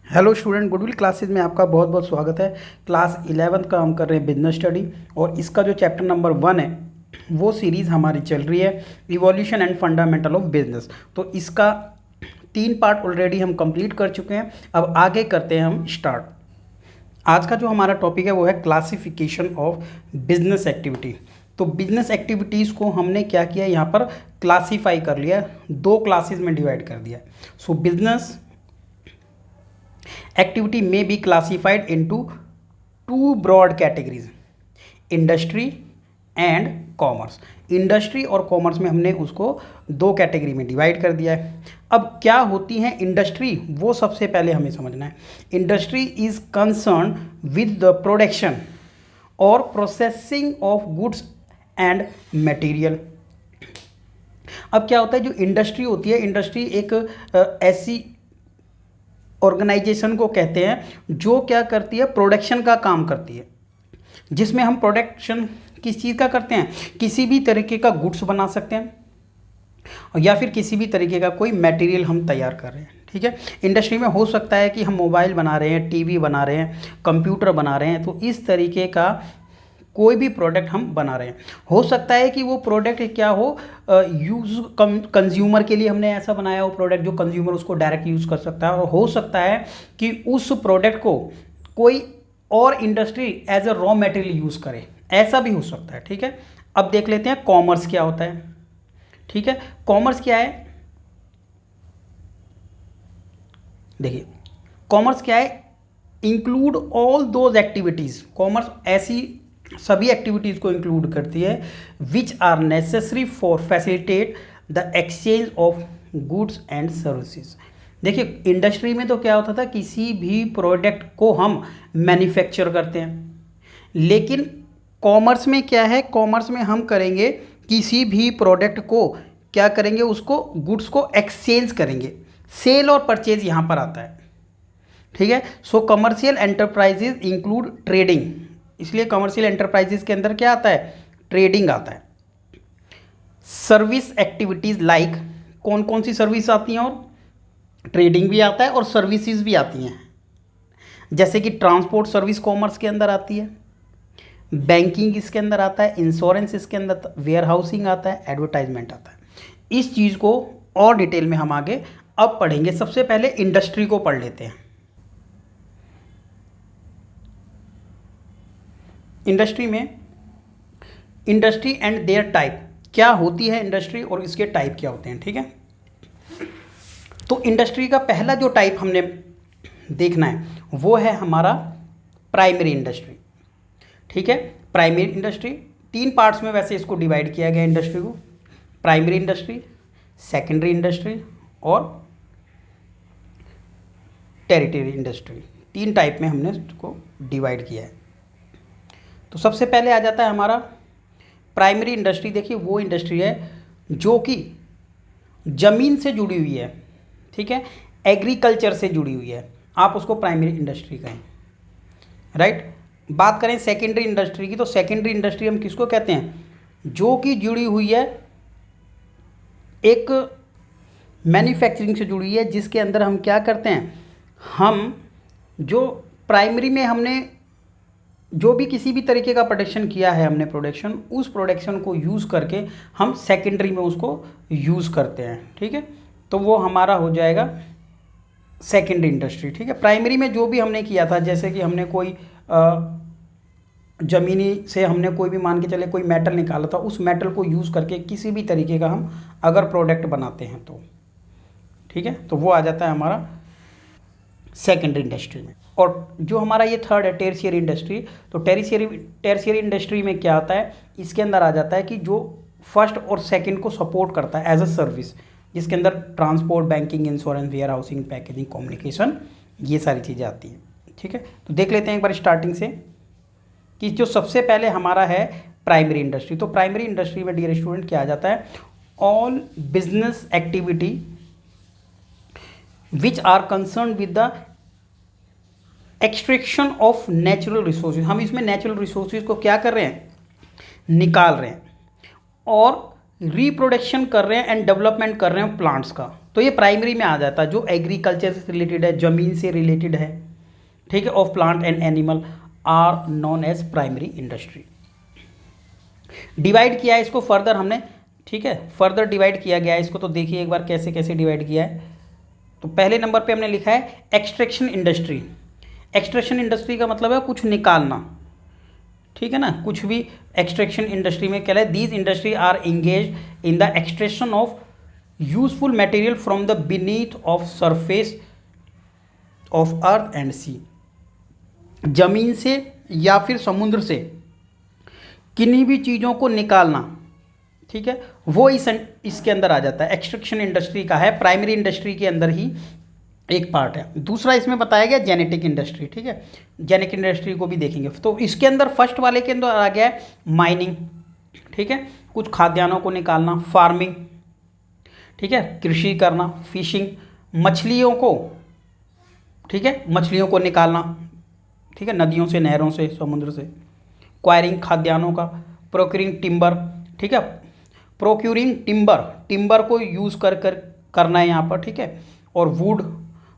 Hello student, goodwill classes में आपका बहुत बहुत स्वागत है। क्लास 11th का हम कर रहे हैं बिजनेस स्टडी और इसका जो चैप्टर नंबर 1 है वो सीरीज़ हमारी चल रही है evolution and fundamental of business. तो इसका 3 पार्ट ऑलरेडी हम कंप्लीट कर चुके हैं। अब आगे करते हैं हम स्टार्ट। आज का जो हमारा टॉपिक है वो है क्लासिफिकेशन ऑफ बिजनेस एक्टिविटी। तो बिजनेस एक्टिविटीज़ को हमने क्या किया, यहाँ पर क्लासीफाई कर लिया, 2 क्लासेस में डिवाइड कर दिया। सो business activity may be classified into 2 broad categories, industry and commerce. Industry और कॉमर्स में हमने उसको 2 कैटेगरी में डिवाइड कर दिया है। अब क्या होती हैं इंडस्ट्री, वो सबसे पहले हमें समझना है। Industry is concern with the production और processing of goods and material. अब क्या होता है, जो इंडस्ट्री होती है, इंडस्ट्री एक ऐसी ऑर्गेनाइजेशन को कहते हैं जो क्या करती है, प्रोडक्शन का काम करती है, जिसमें हम प्रोडक्शन किस चीज़ का करते हैं, किसी भी तरीके का गुड्स बना सकते हैं या फिर किसी भी तरीके का कोई मटेरियल हम तैयार कर रहे हैं। ठीक है, इंडस्ट्री में हो सकता है कि हम मोबाइल बना रहे हैं, टीवी बना रहे हैं, कंप्यूटर बना रहे हैं, तो इस तरीके का कोई भी प्रोडक्ट हम बना रहे हैं। हो सकता है कि वो प्रोडक्ट क्या हो, यूज़ कंज्यूमर के लिए हमने ऐसा बनाया हो प्रोडक्ट जो कंज्यूमर उसको डायरेक्ट यूज़ कर सकता है, और हो सकता है कि उस प्रोडक्ट को कोई और industry as a raw material use करे, ऐसा भी हो सकता है। ठीक है, अब देख लेते हैं कॉमर्स क्या होता है। ठीक है, कॉमर्स क्या है, देखिए कॉमर्स क्या है, include all those activities. Commerce ऐसी सभी एक्टिविटीज़ को इंक्लूड करती है which are necessary for facilitate the exchange of goods and services. देखिए इंडस्ट्री में तो क्या होता था, किसी भी प्रोडक्ट को हम मैन्युफैक्चर करते हैं, लेकिन कॉमर्स में क्या है, कॉमर्स में हम करेंगे किसी भी प्रोडक्ट को क्या करेंगे, उसको गुड्स को एक्सचेंज करेंगे। सेल और परचेज यहाँ पर आता है। ठीक है, सो कमर्शियल एंटरप्राइजेज इंक्लूड ट्रेडिंग, इसलिए कमर्शियल एंटरप्राइजेज के अंदर क्या आता है, ट्रेडिंग आता है। सर्विस एक्टिविटीज़ लाइक, कौन कौन सी सर्विस आती हैं, और ट्रेडिंग भी आता है और सर्विसेज भी आती हैं, जैसे कि ट्रांसपोर्ट सर्विस कॉमर्स के अंदर आती है, बैंकिंग इसके अंदर आता है, इंश्योरेंस इसके अंदर, वेयर हाउसिंग आता है, एडवर्टाइजमेंट आता है। इस चीज़ को और डिटेल में हम आगे अब पढ़ेंगे। सबसे पहले इंडस्ट्री को पढ़ लेते हैं। इंडस्ट्री में इंडस्ट्री एंड देयर टाइप, क्या होती है इंडस्ट्री और इसके टाइप क्या होते हैं। ठीक है, तो इंडस्ट्री का पहला जो टाइप हमने देखना है वो है हमारा प्राइमरी इंडस्ट्री। ठीक है, प्राइमरी इंडस्ट्री 3 पार्ट्स में वैसे इसको डिवाइड किया गया इंडस्ट्री को, प्राइमरी इंडस्ट्री, सेकेंडरी इंडस्ट्री और टेरिटरी इंडस्ट्री। 3 टाइप में हमने इसको डिवाइड किया है। तो सबसे पहले आ जाता है हमारा प्राइमरी इंडस्ट्री। देखिए वो इंडस्ट्री है जो कि ज़मीन से जुड़ी हुई है। ठीक है, एग्रीकल्चर से जुड़ी हुई है, आप उसको प्राइमरी इंडस्ट्री कहें। राइट, बात करें सेकेंडरी इंडस्ट्री की, तो सेकेंडरी इंडस्ट्री हम किसको कहते हैं, जो कि जुड़ी हुई है एक मैन्युफैक्चरिंग से जुड़ी है, जिसके अंदर हम क्या करते हैं, हम जो प्राइमरी में हमने जो भी किसी भी तरीके का प्रोडक्शन किया है हमने, प्रोडक्शन, उस प्रोडक्शन को यूज़ करके हम सेकेंडरी में उसको यूज़ करते हैं। ठीक है, तो वो हमारा हो जाएगा सेकेंडरी इंडस्ट्री। ठीक है, प्राइमरी में जो भी हमने किया था, जैसे कि हमने कोई ज़मीनी से हमने कोई भी मान के चले कोई मेटल निकाला था, उस मेटल को यूज़ करके किसी भी तरीके का हम अगर प्रोडक्ट बनाते हैं तो, ठीक है, तो वो आ जाता है हमारा सेकेंडरी इंडस्ट्री में। और जो हमारा ये थर्ड है टेरिशियरी इंडस्ट्री, तो टेरिशियरी इंडस्ट्री में क्या आता है, इसके अंदर आ जाता है कि जो फर्स्ट और सेकंड को सपोर्ट करता है एज अ सर्विस, जिसके अंदर transport, banking, insurance, warehousing, packaging, communication, ये सारी चीज़ें आती हैं। ठीक है, तो देख लेते हैं एक बार स्टार्टिंग से कि जो सबसे पहले हमारा है प्राइमरी इंडस्ट्री। तो प्राइमरी इंडस्ट्री में डियर स्टूडेंट क्या आ जाता है, all business activity which are concern with the extraction of natural resources. हम इसमें नेचुरल रिसोर्सेज को क्या कर रहे हैं, निकाल रहे हैं और रिप्रोडक्शन कर रहे हैं एंड डेवलपमेंट कर रहे हैं प्लांट्स का। तो ये प्राइमरी में आ जाता है, जो एग्रीकल्चर से रिलेटेड है, ज़मीन से रिलेटेड है, ठीक है, of plant and animal are known as primary industry. Divide किया है इसको फर्दर हमने, ठीक है, फर्दर डिवाइड किया गया है इसको। तो देखिए एक बार कैसे कैसे डिवाइड किया है। तो पहले नंबर पे हमने लिखा है एक्सट्रैक्शन इंडस्ट्री। एक्सट्रैक्शन इंडस्ट्री का मतलब है कुछ निकालना, ठीक है ना, कुछ भी एक्सट्रैक्शन इंडस्ट्री में क्या है, these industry are engage in the extraction of useful material from the beneath of surface of earth and sea. जमीन से या फिर समुद्र से किन्हीं भी चीज़ों को निकालना, ठीक है, वो इसके अंदर आ जाता है, एक्सट्रैक्शन इंडस्ट्री का है, प्राइमरी इंडस्ट्री के अंदर ही एक पार्ट है। दूसरा इसमें बताया गया जेनेटिक इंडस्ट्री, ठीक है, जेनेटिक इंडस्ट्री को भी देखेंगे। तो इसके अंदर फर्स्ट वाले के अंदर आ गया है माइनिंग, ठीक है, कुछ खाद्यान्नों को निकालना, फार्मिंग, ठीक है, कृषि करना, फिशिंग, मछलियों को, ठीक है, मछलियों को निकालना, ठीक है, नदियों से, नहरों से, समुद्र से, क्वायरिंग खाद्यान्नों का, प्रोक्यूरिंग टिम्बर, ठीक है, प्रोक्यूरिंग टिम्बर, टिम्बर को यूज़ करना है यहाँ पर, ठीक है, और wood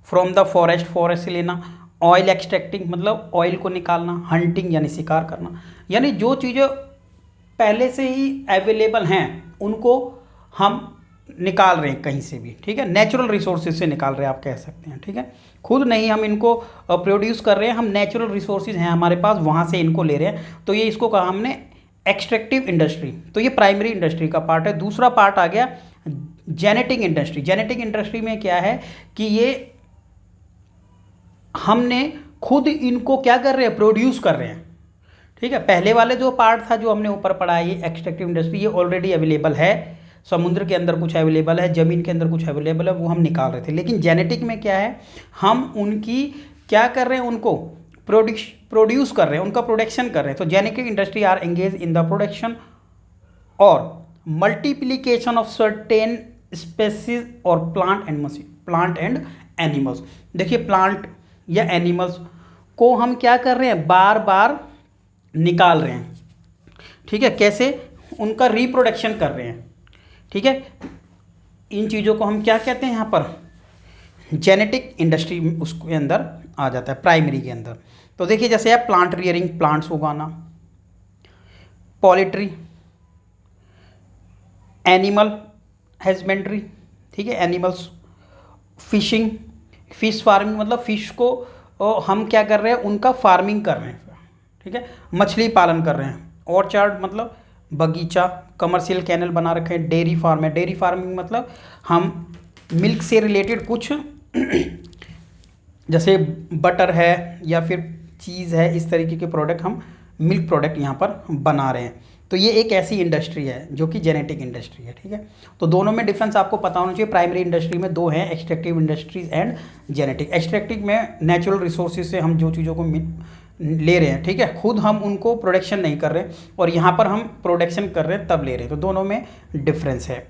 from the forest, forest से लेना, ऑयल एक्सट्रैक्टिंग मतलब ऑयल को निकालना, हंटिंग यानी शिकार करना, यानी जो चीज़ें पहले से ही अवेलेबल हैं उनको हम निकाल रहे हैं कहीं से भी, ठीक है, नेचुरल रिसोर्सेज से निकाल रहे हैं आप कह सकते हैं, ठीक है, खुद नहीं हम इनको प्रोड्यूस कर रहे हैं, हम नेचुरल रिसोर्सेज हैं हमारे पास, वहाँ से इनको ले रहे हैं। तो ये इसको कहा हमने एक्सट्रैक्टिव इंडस्ट्री। तो ये प्राइमरी इंडस्ट्री का पार्ट है। दूसरा पार्ट आ गया जेनेटिक इंडस्ट्री। जेनेटिक इंडस्ट्री में क्या है कि ये हमने खुद इनको क्या कर रहे हैं, प्रोड्यूस कर रहे हैं, ठीक है। पहले वाले जो पार्ट था जो हमने ऊपर पढ़ा है, ये एक्सट्रैक्टिव इंडस्ट्री, ये ऑलरेडी अवेलेबल है, समुद्र के अंदर कुछ अवेलेबल है, ज़मीन के अंदर कुछ अवेलेबल है, वो हम निकाल रहे थे। लेकिन जेनेटिक में क्या है, हम उनकी क्या कर रहे हैं, उनको प्रोड्यूस कर रहे हैं, उनका प्रोडक्शन कर रहे हैं। तो genetic industry are engage in the production और मल्टीप्लीकेशन ऑफ सर्टेन स्पेसीज और प्लांट एंड एनिमल्स। देखिए प्लांट या एनिमल्स को हम क्या कर रहे हैं, बार बार निकाल रहे हैं, ठीक है, कैसे, उनका रिप्रोडक्शन कर रहे हैं, ठीक है। इन चीज़ों को हम क्या कहते हैं यहाँ पर, जेनेटिक इंडस्ट्री उसके अंदर आ जाता है, प्राइमरी के अंदर। तो देखिए जैसे है प्लांट रियरिंग, प्लांट्स उगाना, पोल्ट्री, एनिमल हस्बेंड्री, ठीक है, एनिमल्स, फिशिंग, फिश फार्मिंग मतलब फिश को हम क्या कर रहे हैं, उनका फार्मिंग कर रहे हैं, ठीक है, मछली पालन कर रहे हैं, ऑर्चार्ड मतलब बगीचा, कमर्शियल कैनल बना रखे हैं, डेयरी फार्म है, डेयरी फार्मिंग मतलब हम मिल्क से रिलेटेड कुछ जैसे बटर है या फिर चीज़ है, इस तरीके के प्रोडक्ट हम मिल्क प्रोडक्ट यहाँ पर बना रहे हैं। तो ये एक ऐसी इंडस्ट्री है जो कि जेनेटिक इंडस्ट्री है, ठीक है। तो दोनों में डिफरेंस आपको पता होना चाहिए। प्राइमरी इंडस्ट्री में दो हैं, extractive industries and genetic. Extractive में नेचुरल रिसोर्सेज से हम जो चीज़ों को ले रहे हैं, ठीक है, खुद हम उनको प्रोडक्शन नहीं कर रहे, और यहाँ पर हम प्रोडक्शन कर रहे हैं तब ले रहे हैं। तो दोनों में डिफरेंस है।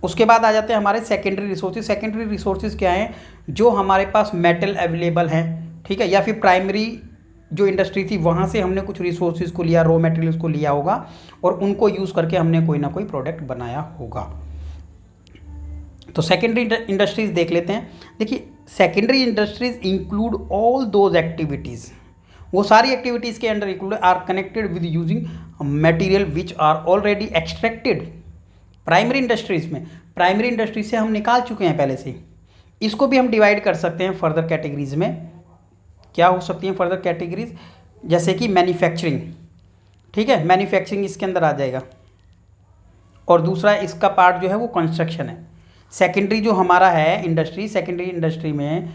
उसके बाद आ जाते हैं हमारे सेकेंडरी रिसोर्सेज। सेकेंडरी रिसोर्सेज क्या हैं, जो हमारे पास मेटल अवेलेबल हैं, ठीक है, या फिर प्राइमरी जो इंडस्ट्री थी वहाँ से हमने कुछ रिसोर्सेज को लिया, रॉ मटेरियल्स को लिया होगा और उनको यूज़ करके हमने कोई ना कोई प्रोडक्ट बनाया होगा। तो सेकेंडरी इंडस्ट्रीज देख लेते हैं। देखिए secondary industries include all those activities, वो सारी एक्टिविटीज़ के under include are connected with using material which are already extracted. Primary industries में, प्राइमरी इंडस्ट्री से हम निकाल चुके हैं पहले से। इसको भी हम डिवाइड कर सकते हैं फर्दर कैटेगरीज में। क्या हो सकती हैं फर्दर कैटेगरीज, जैसे कि मैन्युफैक्चरिंग, ठीक है, मैन्युफैक्चरिंग इसके अंदर आ जाएगा, और दूसरा इसका पार्ट जो है वो कंस्ट्रक्शन है। सेकेंडरी जो हमारा है इंडस्ट्री, सेकेंडरी इंडस्ट्री में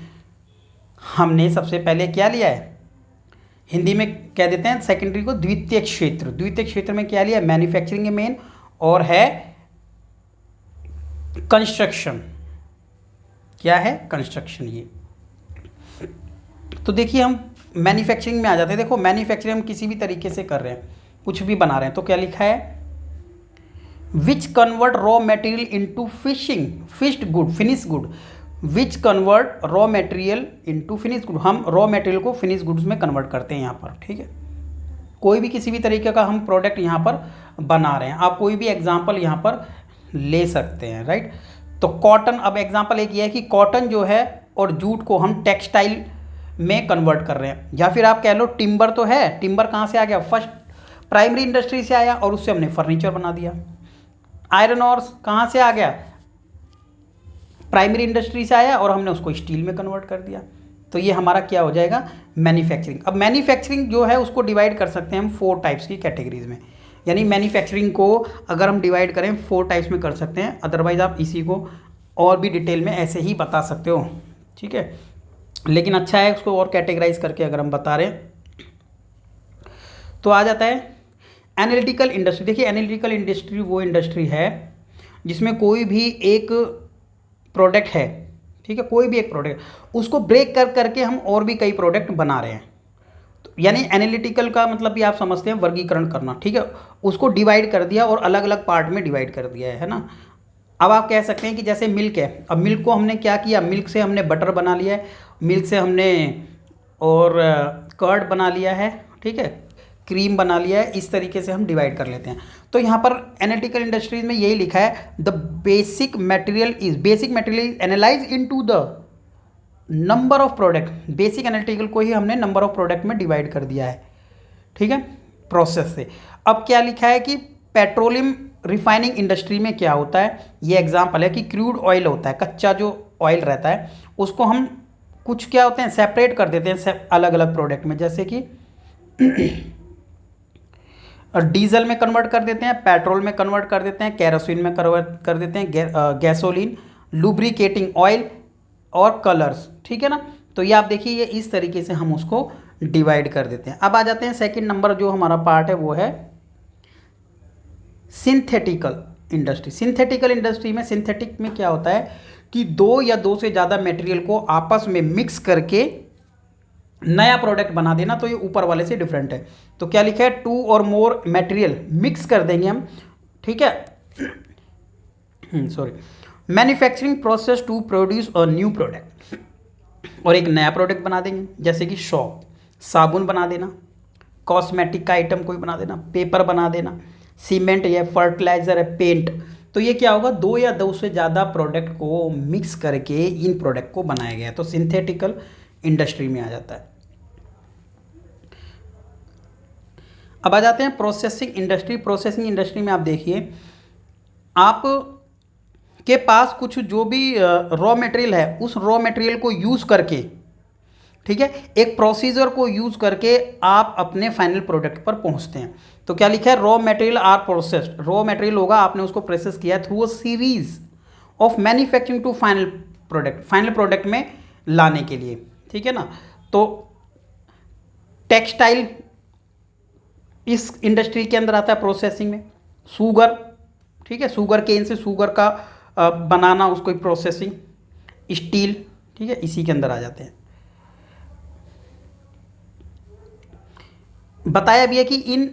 हमने सबसे पहले क्या लिया है, हिंदी में कह देते हैं सेकेंडरी को द्वितीय क्षेत्र। द्वितीय क्षेत्र में क्या लिया, मैन्युफैक्चरिंग है मेन, और है कंस्ट्रक्शन। क्या है, कंस्ट्रक्शन। ये तो देखिए हम मैन्युफैक्चरिंग में आ जाते हैं। देखो मैन्युफैक्चरिंग हम किसी भी तरीके से कर रहे हैं, कुछ भी बना रहे हैं, तो क्या लिखा है, which convert raw material into finished good, which convert raw material into finished good. हम रॉ मटेरियल को फिनिश गुड्स में कन्वर्ट करते हैं यहाँ पर, ठीक है। कोई भी किसी भी तरीके का हम प्रोडक्ट यहाँ पर बना रहे हैं, आप कोई भी एग्जांपल यहाँ पर ले सकते हैं, राइट। तो कॉटन, अब एग्जांपल एक ये है कि कॉटन जो है और जूट को हम टेक्सटाइल में कन्वर्ट कर रहे हैं, या फिर आप कह लो टिम्बर तो है, टिम्बर कहाँ से आ गया, फर्स्ट प्राइमरी इंडस्ट्री से आया और उससे हमने फर्नीचर बना दिया। आयरन और कहाँ से आ गया, प्राइमरी इंडस्ट्री से आया और हमने उसको स्टील में कन्वर्ट कर दिया। तो ये हमारा क्या हो जाएगा, मैन्युफैक्चरिंग। अब मैन्युफैक्चरिंग जो है उसको डिवाइड कर सकते हैं हम 4 टाइप्स की कैटेगरीज में, यानी मैन्युफैक्चरिंग को अगर हम डिवाइड करें 4 टाइप्स में कर सकते हैं। अदरवाइज आप इसी को और भी डिटेल में ऐसे ही बता सकते हो, ठीक है, लेकिन अच्छा है उसको और कैटेगराइज करके अगर हम बता रहे हैं। तो आ जाता है एनालिटिकल इंडस्ट्री। देखिए एनालिटिकल इंडस्ट्री वो इंडस्ट्री है जिसमें कोई भी एक प्रोडक्ट है, ठीक है, कोई भी एक प्रोडक्ट, उसको ब्रेक कर करके हम और भी कई प्रोडक्ट बना रहे हैं। तो यानी एनालिटिकल का मतलब भी आप समझते हैं वर्गीकरण करना, ठीक है, उसको डिवाइड कर दिया और अलग अलग पार्ट में डिवाइड कर दिया है ना। अब आप कह सकते हैं कि जैसे मिल्क है, अब मिल्क को हमने क्या किया, मिल्क से हमने बटर बना लिया है, मिल्क से हमने और कर्ड बना लिया है, ठीक है, क्रीम बना लिया है, इस तरीके से हम डिवाइड कर लेते हैं। तो यहाँ पर एनालिटिकल इंडस्ट्रीज में यही लिखा है, the basic material is analyse into the number of product. Basic analytical को ही हमने नंबर ऑफ प्रोडक्ट में डिवाइड कर दिया है, ठीक है, प्रोसेस से। अब क्या लिखा है कि पेट्रोलियम रिफाइनिंग इंडस्ट्री में क्या होता है, ये एग्जांपल है कि क्रूड ऑयल होता है, कच्चा जो ऑयल रहता है उसको हम कुछ क्या होते हैं सेपरेट कर देते हैं अलग अलग प्रोडक्ट में, जैसे कि डीजल में कन्वर्ट कर देते हैं, पेट्रोल में कन्वर्ट कर देते हैं, केरोसिन में कन्वर्ट कर देते हैं, गैसोलीन, लुब्रिकेटिंग ऑयल और कलर्स, ठीक है ना। तो ये आप देखिए ये इस तरीके से हम उसको डिवाइड कर देते हैं। अब आ जाते हैं सेकंड नंबर जो हमारा पार्ट है वो है सिंथेटिकल इंडस्ट्री। सिंथेटिकल इंडस्ट्री में, सिंथेटिक में क्या होता है कि 2 या 2 से ज़्यादा मटेरियल को आपस में मिक्स करके नया प्रोडक्ट बना देना। तो ये ऊपर वाले से डिफरेंट है। तो क्या लिखा है, 2 और मोर मटेरियल मिक्स कर देंगे हम, ठीक है, sorry, manufacturing process to produce a new product, और एक नया प्रोडक्ट बना देंगे, जैसे कि शॉप, साबुन बना देना, कॉस्मेटिक का आइटम कोई बना देना, पेपर बना देना, सीमेंट या फर्टिलाइजर है, पेंट। तो ये क्या होगा, 2 या 2 से ज़्यादा प्रोडक्ट को मिक्स करके इन प्रोडक्ट को बनाया गया है। तो सिंथेटिकल इंडस्ट्री में आ जाता है। अब आ जाते हैं प्रोसेसिंग इंडस्ट्री। प्रोसेसिंग इंडस्ट्री में आप देखिए, आप के पास कुछ जो भी रॉ मटेरियल है उस रॉ मटेरियल को यूज़ करके, ठीक है, एक प्रोसीजर को यूज़ करके आप अपने फाइनल प्रोडक्ट पर पहुंचते हैं। तो क्या लिखा है, raw material are processed. Raw material होगा, आपने उसको प्रोसेस किया through a series of manufacturing to final product, final product में लाने के लिए, ठीक है ना। तो टेक्सटाइल इस इंडस्ट्री के अंदर आता है प्रोसेसिंग में। शुगर, ठीक है, शुगर केन से शुगर का बनाना, उसको प्रोसेसिंग। स्टील, ठीक है, इसी के अंदर आ जाते हैं। बताया भी है कि इन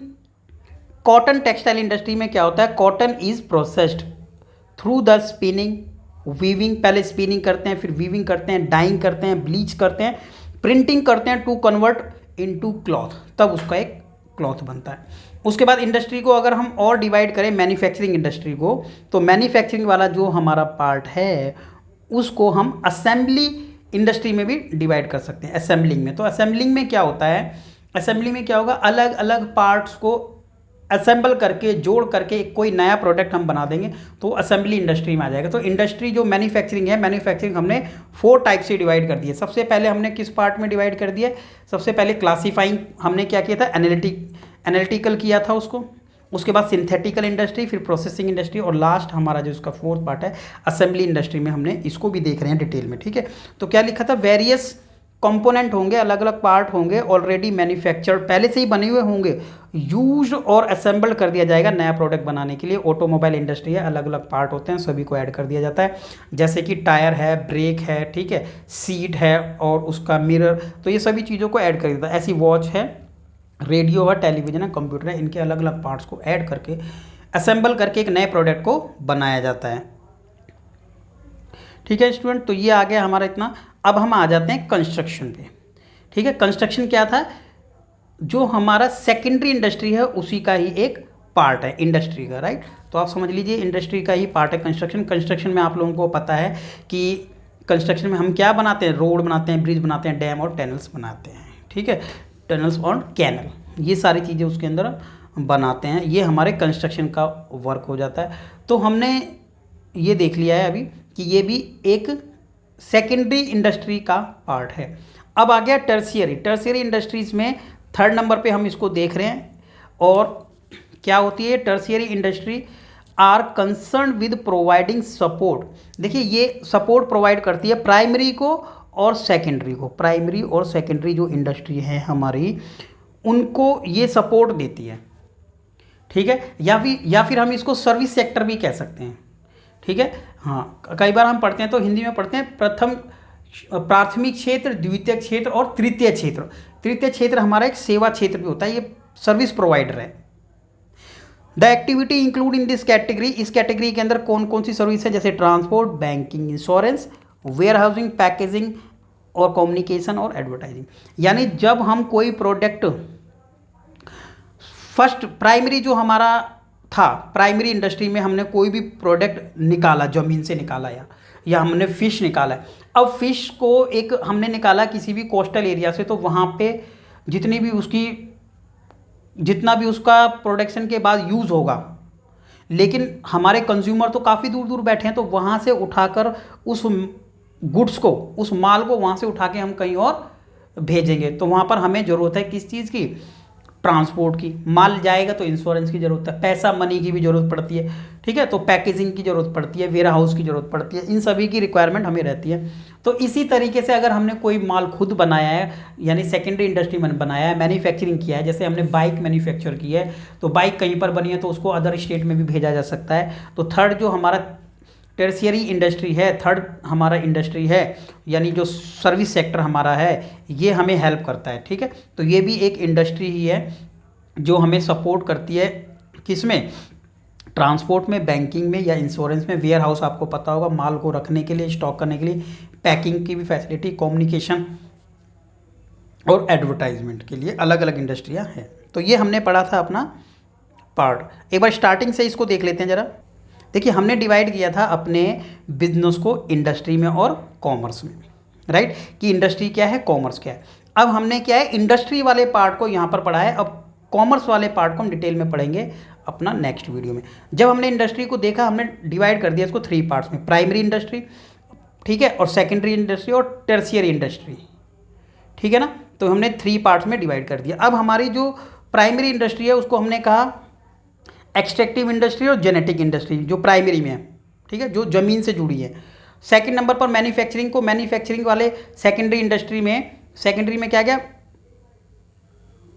कॉटन टेक्सटाइल इंडस्ट्री में क्या होता है, cotton is processed through the spinning, weaving, पहले स्पिनिंग करते हैं, फिर वीविंग करते हैं, डाइंग करते हैं, ब्लीच करते हैं, प्रिंटिंग करते हैं टू कन्वर्ट इनटू क्लॉथ, तब उसका एक क्लॉथ बनता है। उसके बाद इंडस्ट्री को अगर हम और डिवाइड करें मैन्युफैक्चरिंग इंडस्ट्री को, तो मैन्युफैक्चरिंग वाला जो हमारा पार्ट है उसको हम असेंबली इंडस्ट्री में भी डिवाइड कर सकते हैं, असेंबलिंग में। तो असेंबलिंग में क्या होता है, असेंबली में क्या होगा, अलग अलग पार्ट्स को असेंबल करके जोड़ करके कोई नया प्रोडक्ट हम बना देंगे, तो असेंबली इंडस्ट्री में आ जाएगा। तो इंडस्ट्री जो मैन्युफैक्चरिंग है, मैन्युफैक्चरिंग हमने 4 टाइप से डिवाइड कर दी है। सबसे पहले हमने किस पार्ट में डिवाइड कर दिया, सबसे पहले क्लासीफाइंग हमने क्या किया था, एनालिटिकल किया था उसको, उसके बाद सिंथेटिकल इंडस्ट्री, फिर प्रोसेसिंग इंडस्ट्री, और लास्ट हमारा जो इसका 4th पार्ट है असेंबली इंडस्ट्री में हमने इसको भी देख रहे हैं डिटेल में, ठीक है। तो क्या लिखा था, वेरियस कंपोनेंट होंगे, अलग अलग पार्ट होंगे, ऑलरेडी मैन्युफैक्चर्ड, पहले से ही बने हुए होंगे, यूज्ड और असेंबल्ड कर दिया जाएगा नया प्रोडक्ट बनाने के लिए। ऑटोमोबाइल इंडस्ट्री है, अलग अलग पार्ट होते हैं, सभी को ऐड कर दिया जाता है, जैसे कि टायर है, ब्रेक है, ठीक है, सीट है और उसका मिरर, तो ये सभी चीज़ों को ऐड कर दिया जाता है। ऐसी वॉच है, रेडियो है, टेलीविजन है, कंप्यूटर है, इनके अलग अलग पार्ट्स को ऐड करके असेंबल करके एक नए प्रोडक्ट को बनाया जाता है, ठीक है स्टूडेंट। तो ये आ गया हमारा इतना। अब हम आ जाते हैं कंस्ट्रक्शन पे, ठीक है। कंस्ट्रक्शन क्या था, जो हमारा सेकेंडरी इंडस्ट्री है उसी का ही एक पार्ट है इंडस्ट्री का, राइट। तो आप समझ लीजिए इंडस्ट्री का ही पार्ट है कंस्ट्रक्शन। कंस्ट्रक्शन में आप लोगों को पता है कि कंस्ट्रक्शन में हम क्या बनाते हैं, रोड बनाते हैं, ब्रिज बनाते हैं, डैम और टनल्स बनाते हैं, ठीक है, टनल्स और कैनल, ये सारी चीज़ें उसके अंदर बनाते हैं, ये हमारे कंस्ट्रक्शन का वर्क हो जाता है। तो हमने ये देख लिया है अभी कि ये भी एक सेकेंडरी इंडस्ट्री का पार्ट है। अब आ गया टर्शियरी। टर्शियरी इंडस्ट्रीज़ में थर्ड नंबर पे हम इसको देख रहे हैं, और क्या होती है tertiary industry, are concern with providing support. देखिए ये सपोर्ट प्रोवाइड करती है प्राइमरी को और सेकेंडरी को। प्राइमरी और सेकेंडरी जो इंडस्ट्री है हमारी, उनको ये सपोर्ट देती है, ठीक है, या फिर हम इसको सर्विस सेक्टर भी कह सकते हैं, ठीक है। हाँ, कई बार हम पढ़ते हैं तो हिंदी में पढ़ते हैं प्राथमिक क्षेत्र, द्वितीयक क्षेत्र और तृतीय क्षेत्र। तृतीय क्षेत्र हमारा एक सेवा क्षेत्र भी होता है, ये सर्विस प्रोवाइडर है। The activity include in this category, इस कैटेगरी के अंदर कौन कौन सी सर्विस है, जैसे transport, banking, insurance, warehousing, packaging और कम्युनिकेशन और एडवर्टाइजिंग। यानी जब हम कोई प्रोडक्ट, फर्स्ट प्राइमरी जो हमारा था, प्राइमरी इंडस्ट्री में हमने कोई भी प्रोडक्ट निकाला, ज़मीन से निकाला या हमने फ़िश निकाला है। अब फ़िश को एक हमने निकाला किसी भी कोस्टल एरिया से, तो वहाँ पे जितना भी उसका प्रोडक्शन के बाद यूज़ होगा, लेकिन हमारे कंज्यूमर तो काफ़ी दूर दूर बैठे हैं, तो वहाँ से उठाकर उस गुड्स को, उस माल को वहाँ से उठा के हम कहीं और भेजेंगे। तो वहाँ पर हमें ज़रूरत है किस चीज़ की, ट्रांसपोर्ट की। माल जाएगा तो इंश्योरेंस की ज़रूरत है, पैसा मनी की भी ज़रूरत पड़ती है, ठीक है, तो पैकेजिंग की ज़रूरत पड़ती है, वेयर हाउस की ज़रूरत पड़ती है, इन सभी की रिक्वायरमेंट हमें रहती है। तो इसी तरीके से अगर हमने कोई माल खुद बनाया है, यानी सेकेंडरी इंडस्ट्री में बनाया है, मैन्युफैक्चरिंग किया है, जैसे हमने बाइक मैन्युफैक्चर की है, तो बाइक कहीं पर बनी है तो उसको अदर स्टेट में भी भेजा जा सकता है। तो थर्ड जो हमारा टर्शियरी इंडस्ट्री है, थर्ड हमारा इंडस्ट्री है, यानी जो सर्विस सेक्टर हमारा है, ये हमें हेल्प करता है, ठीक है। तो ये भी एक इंडस्ट्री ही है जो हमें सपोर्ट करती है, किसमें, ट्रांसपोर्ट में, बैंकिंग में या इंश्योरेंस में। वेयर हाउस आपको पता होगा, माल को रखने के लिए, स्टॉक करने के लिए, पैकिंग की भी फैसिलिटी, कम्युनिकेशन और एडवर्टाइजमेंट के लिए अलग अलग इंडस्ट्रियां हैं। तो ये हमने पढ़ा था अपना पार्ट। एक बार स्टार्टिंग से इसको देख लेते हैं ज़रा। देखिए हमने डिवाइड किया था अपने बिजनेस को इंडस्ट्री में और कॉमर्स में, राइट, कि इंडस्ट्री क्या है, कॉमर्स क्या है। अब हमने क्या है, इंडस्ट्री वाले पार्ट को यहाँ पर पढ़ा है, अब कॉमर्स वाले पार्ट को हम डिटेल में पढ़ेंगे अपना नेक्स्ट वीडियो में। जब हमने इंडस्ट्री को देखा, हमने डिवाइड कर दिया इसको 3 पार्ट्स में, प्राइमरी इंडस्ट्री, ठीक है, और सेकेंडरी इंडस्ट्री और टर्शियरी इंडस्ट्री, ठीक है ना। तो हमने 3 पार्ट्स में डिवाइड कर दिया। अब हमारी जो प्राइमरी इंडस्ट्री है उसको हमने कहा एक्सट्रैक्टिव इंडस्ट्री और जेनेटिक इंडस्ट्री, जो प्राइमरी में है, ठीक है, जो ज़मीन से जुड़ी है। सेकंड नंबर पर मैन्युफैक्चरिंग को, मैन्युफैक्चरिंग वाले सेकेंडरी इंडस्ट्री में, सेकेंडरी में क्या क्या,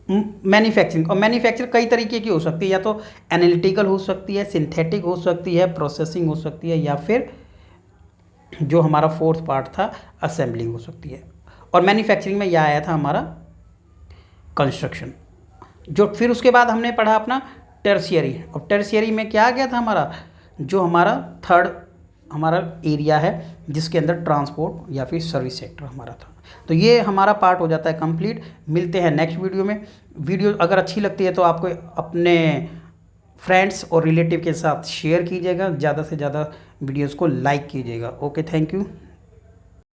मैन्युफैक्चरिंग। और मैन्युफैक्चर कई तरीके की हो सकती है, या तो एनालिटिकल हो सकती है, सिंथेटिक हो सकती है, प्रोसेसिंग हो सकती है, या फिर जो हमारा फोर्थ पार्ट था असेंबलिंग हो सकती है। और मैन्युफैक्चरिंग में यह आया था हमारा कंस्ट्रक्शन। जो फिर उसके बाद हमने पढ़ा अपना टर्शियरी, और टर्शियरी में क्या आ गया था हमारा, जो हमारा थर्ड हमारा एरिया है जिसके अंदर ट्रांसपोर्ट या फिर सर्विस सेक्टर हमारा था। तो ये हमारा पार्ट हो जाता है कंप्लीट। मिलते हैं नेक्स्ट वीडियो में। वीडियो अगर अच्छी लगती है तो आपको अपने फ्रेंड्स और रिलेटिव के साथ शेयर कीजिएगा, ज़्यादा से ज़्यादा वीडियोज़ को लाइक कीजिएगा। Okay, thank you.